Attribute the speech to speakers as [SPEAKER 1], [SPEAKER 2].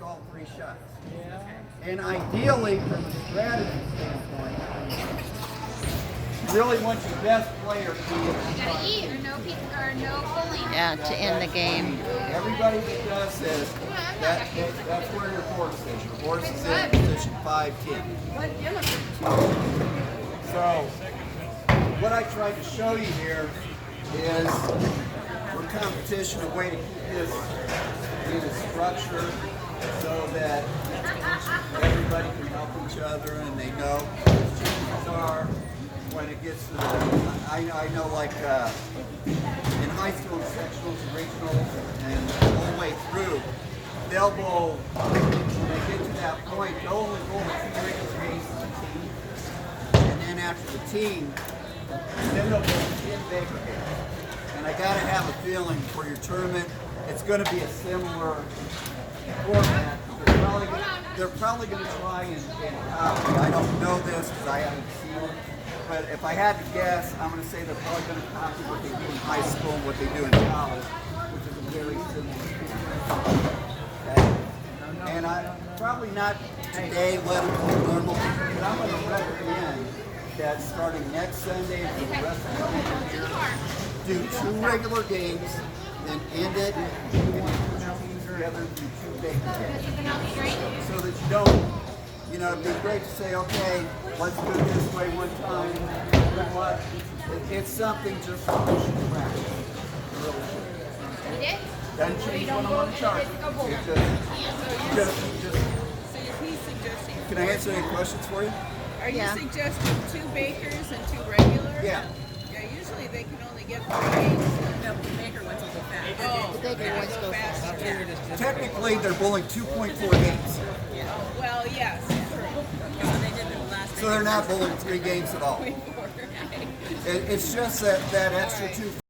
[SPEAKER 1] missed all 3 shots. And ideally, from a strategy standpoint, you really want your best player to be able to
[SPEAKER 2] Gotta eat or no pizza or no bowling.
[SPEAKER 3] Yeah, to end the game.
[SPEAKER 1] Everybody that does this, that's where your horse is. Your horse is in position 5-10. So, what I tried to show you here is for competition, a way to keep this in a structure so that everybody can help each other and they know what the chances are when it gets to the, I know like in high school sectionals and regionals and the whole way through, they'll bowl, when they get to that point, they'll only bowl 2 regular games as a team. And then after the team, then they'll bowl 10 Baker games. And I gotta have a feeling for your tournament, it's gonna be a similar format. They're probably gonna try and copy. I don't know this because I haven't seen it. But if I had to guess, I'm going to say they're probably going to copy what they do in high school and what they do in college, which is a very similar thing. Okay? And I probably not today let them go normal, but I'm going to recommend that starting next Sunday and for the rest of the year, do 2 regular games, then end it, and put your teams together and do 2 big games. So that you don't, you know, it'd be great to say, okay, let's do it this way one time. But what? It's something just to push you practice. Doesn't change what I'm on the chart. Just,
[SPEAKER 4] So he's suggesting.
[SPEAKER 1] can I answer any questions for you?
[SPEAKER 4] Are you
[SPEAKER 3] Yeah.
[SPEAKER 4] suggesting 2 bakers and 2 regular?
[SPEAKER 1] Yeah.
[SPEAKER 4] Yeah, usually they can only get 3 games.
[SPEAKER 5] No, the baker ones will go fast.
[SPEAKER 4] Oh,
[SPEAKER 3] The baker ones go
[SPEAKER 4] faster.
[SPEAKER 1] Technically, they're bowling 2.4 games.
[SPEAKER 4] Well, yes, true.
[SPEAKER 5] So they did the last
[SPEAKER 1] So they're not bowling 3 games at all. It's just that extra 2